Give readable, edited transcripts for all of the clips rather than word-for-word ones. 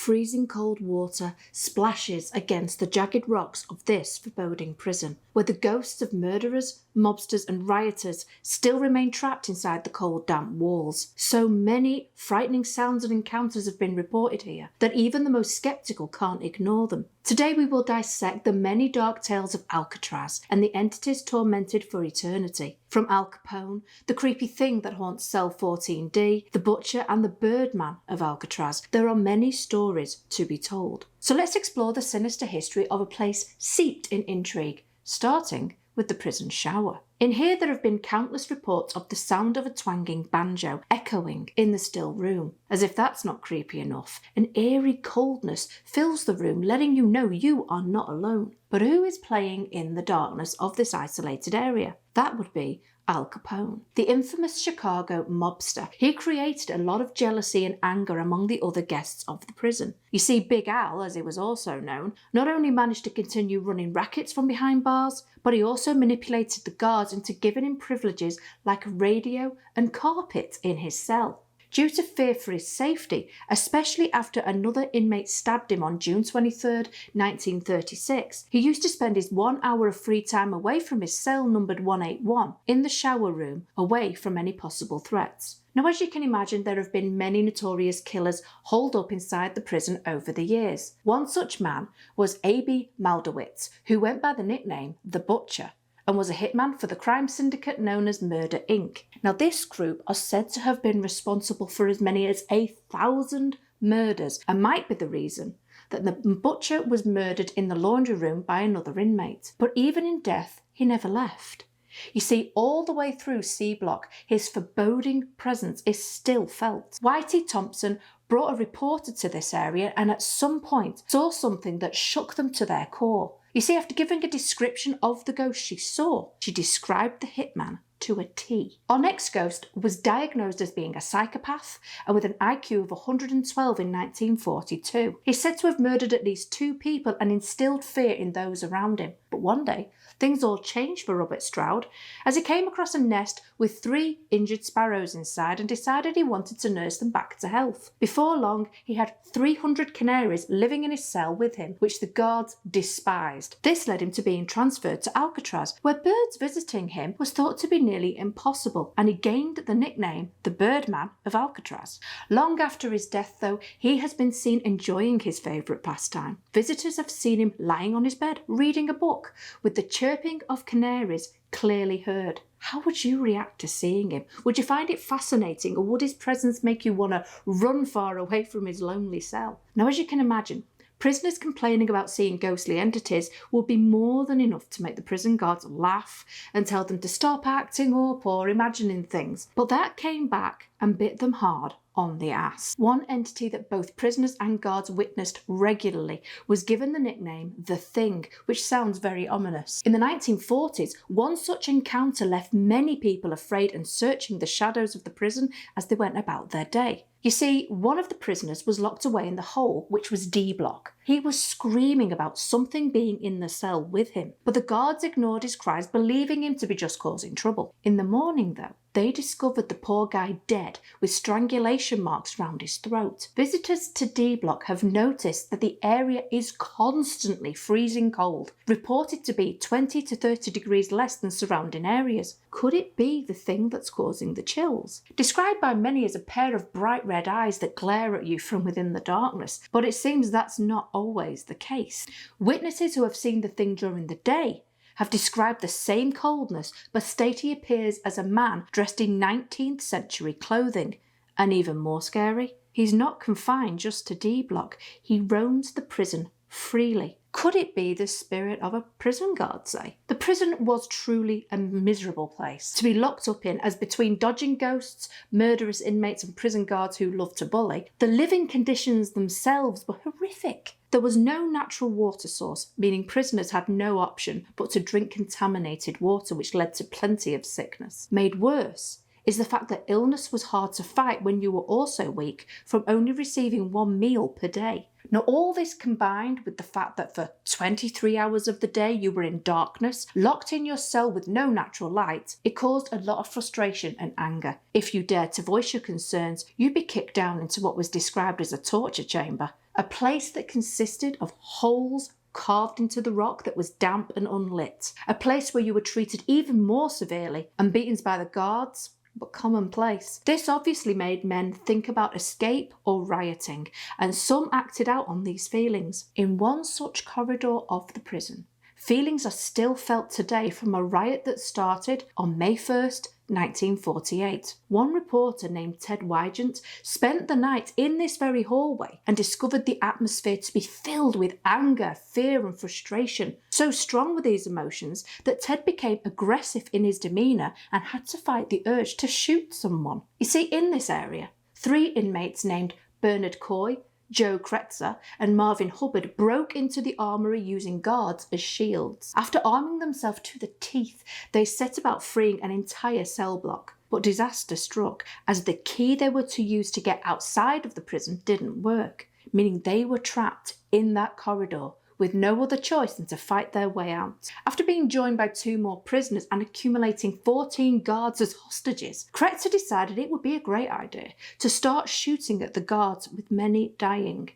freezing cold water splashes against the jagged rocks of this foreboding prison, where the ghosts of murderers, mobsters and rioters still remain trapped inside the cold, damp walls. So many frightening sounds and encounters have been reported here that even the most skeptical can't ignore them. Today we will dissect the many dark tales of Alcatraz and the entities tormented for eternity. From Al Capone, the creepy thing that haunts cell 14D, the butcher and the birdman of Alcatraz, there are many stories to be told. So let's explore the sinister history of a place steeped in intrigue, starting with the prison shower. In here there have been countless reports of the sound of a twanging banjo echoing in the still room. As if that's not creepy enough, an eerie coldness fills the room, letting you know you are not alone. But who is playing in the darkness of this isolated area? That would be Al Capone, the infamous Chicago mobster. He created a lot of jealousy and anger among the other guests of the prison. You see, Big Al, as he was also known, not only managed to continue running rackets from behind bars, but he also manipulated the guards into giving him privileges like a radio and carpet in his cell. Due to fear for his safety, especially after another inmate stabbed him on June 23, 1936, he used to spend his 1 hour of free time away from his cell numbered 181 in the shower room, away from any possible threats. Now, as you can imagine, there have been many notorious killers holed up inside the prison over the years. One such man was A.B. Maldowitz, who went by the nickname The Butcher, and was a hitman for the crime syndicate known as Murder Inc. Now, this group are said to have been responsible for as many as 1,000 murders, and might be the reason that the butcher was murdered in the laundry room by another inmate. But even in death, he never left. You see, all the way through C Block, his foreboding presence is still felt. Whitey Thompson brought a reporter to this area and at some point saw something that shook them to their core. You see, after giving a description of the ghost she saw, she described the hitman to a T. Our next ghost was diagnosed as being a psychopath and with an IQ of 112 in 1942. He's said to have murdered at least 2 people and instilled fear in those around him. But one day, things all changed for Robert Stroud as he came across a nest with 3 injured sparrows inside and decided he wanted to nurse them back to health. Before long, he had 300 canaries living in his cell with him, which the guards despised. This led him to being transferred to Alcatraz, where birds visiting him was thought to be nearly impossible, and he gained the nickname the Birdman of Alcatraz. Long after his death, though, he has been seen enjoying his favourite pastime. Visitors have seen him lying on his bed, reading a book, with the chirping of canaries clearly heard. How would you react to seeing him? Would you find it fascinating, or would his presence make you want to run far away from his lonely cell? Now, as you can imagine, prisoners complaining about seeing ghostly entities will be more than enough to make the prison guards laugh and tell them to stop acting up or imagining things. But that came back and bit them hard on the ass. One entity that both prisoners and guards witnessed regularly was given the nickname The Thing, which sounds very ominous. In the 1940s, one such encounter left many people afraid and searching the shadows of the prison as they went about their day. You see, one of the prisoners was locked away in the hole, which was D Block. He was screaming about something being in the cell with him, but the guards ignored his cries, believing him to be just causing trouble. In the morning, though, they discovered the poor guy dead with strangulation marks round his throat. Visitors to D Block have noticed that the area is constantly freezing cold, reported to be 20 to 30 degrees less than surrounding areas. Could it be the thing that's causing the chills? Described by many as a pair of bright red eyes that glare at you from within the darkness, but it seems that's not always the case. Witnesses who have seen the thing during the day have described the same coldness, but state he appears as a man dressed in 19th century clothing. And even more scary, he's not confined just to D Block, he roams the prison freely. Could it be the spirit of a prison guard, say? The prison was truly a miserable place to be locked up in, as between dodging ghosts, murderous inmates and prison guards who loved to bully, the living conditions themselves were horrific. There was no natural water source, meaning prisoners had no option but to drink contaminated water, which led to plenty of sickness. Made worse is the fact that illness was hard to fight when you were also weak from only receiving 1 meal per day. Now, all this combined with the fact that for 23 hours of the day you were in darkness, locked in your cell with no natural light, it caused a lot of frustration and anger. If you dared to voice your concerns, you'd be kicked down into what was described as a torture chamber. a place that consisted of holes carved into the rock that was damp and unlit, a place where you were treated even more severely and beatings by the guards but commonplace. This obviously made men think about escape or rioting, and some acted out on these feelings. In one such corridor of the prison, feelings are still felt today from a riot that started on May 1st, 1948. One reporter named Ted Wygant spent the night in this very hallway and discovered the atmosphere to be filled with anger, fear and frustration. So strong were these emotions that Ted became aggressive in his demeanour and had to fight the urge to shoot someone. You see, in this area, 3 inmates named Bernard Coy, Joe Kretzer and Marvin Hubbard broke into the armory using guards as shields. After arming themselves to the teeth, they set about freeing an entire cell block. But disaster struck as the key they were to use to get outside of the prison didn't work, meaning they were trapped in that corridor with no other choice than to fight their way out. After being joined by 2 more prisoners and accumulating 14 guards as hostages, Kretzer decided it would be a great idea to start shooting at the guards, with many dying.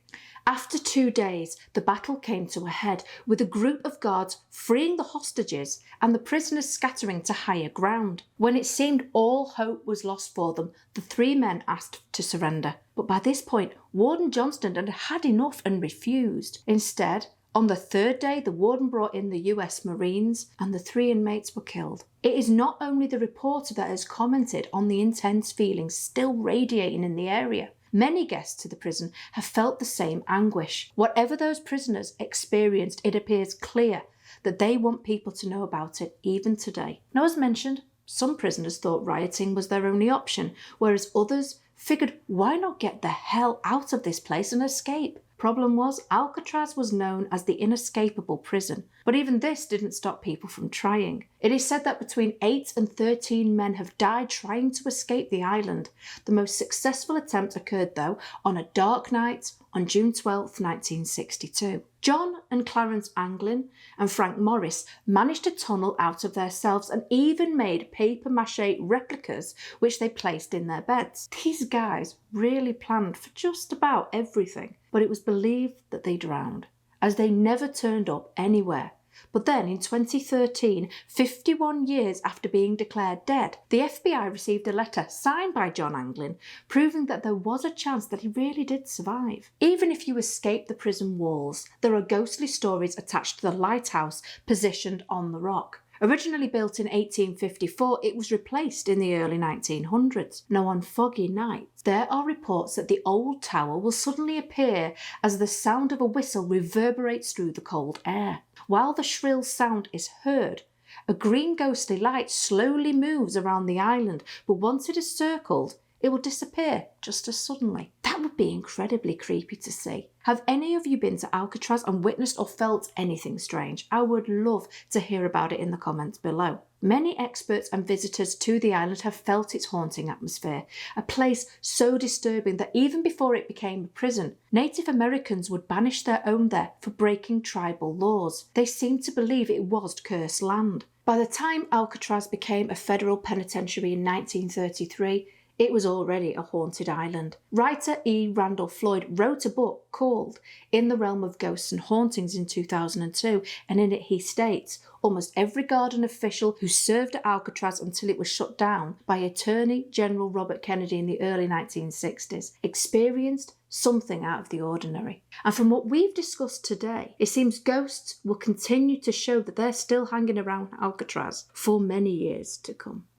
After 2 days, the battle came to a head, with a group of guards freeing the hostages and the prisoners scattering to higher ground. When it seemed all hope was lost for them, the 3 men asked to surrender. But by this point, Warden Johnston had had enough and refused. Instead, on the 3rd day, the warden brought in the US Marines and the 3 inmates were killed. It is not only the reporter that has commented on the intense feelings still radiating in the area. Many guests to the prison have felt the same anguish. Whatever those prisoners experienced, it appears clear that they want people to know about it even today. Now, as mentioned, some prisoners thought rioting was their only option, whereas others figured, why not get the hell out of this place and escape? Problem was, Alcatraz was known as the inescapable prison, but even this didn't stop people from trying. It is said that between 8 and 13 men have died trying to escape the island. The most successful attempt occurred, though, on a dark night on June 12, 1962. John and Clarence Anglin and Frank Morris managed to tunnel out of their cells and even made papier-mâché replicas which they placed in their beds. These guys really planned for just about everything, but it was believed that they drowned, as they never turned up anywhere. But then in 2013, 51 years after being declared dead, the FBI received a letter signed by John Anglin proving that there was a chance that he really did survive. Even if you escape the prison walls, there are ghostly stories attached to the lighthouse positioned on the rock. Originally built in 1854, it was replaced in the early 1900s. Now, on foggy nights, there are reports that the old tower will suddenly appear as the sound of a whistle reverberates through the cold air. While the shrill sound is heard, a green ghostly light slowly moves around the island, but once it is circled, it will disappear just as suddenly. That would be incredibly creepy to see. Have any of you been to Alcatraz and witnessed or felt anything strange? I would love to hear about it in the comments below. Many experts and visitors to the island have felt its haunting atmosphere, a place so disturbing that even before it became a prison, Native Americans would banish their own there for breaking tribal laws. They seemed to believe it was cursed land. By the time Alcatraz became a federal penitentiary in 1933, it was already a haunted island. Writer E. Randall Floyd wrote a book called In the Realm of Ghosts and Hauntings in 2002, and in it he states, almost every guard and official who served at Alcatraz until it was shut down by Attorney General Robert Kennedy in the early 1960s experienced something out of the ordinary. And from what we've discussed today, it seems ghosts will continue to show that they're still hanging around Alcatraz for many years to come.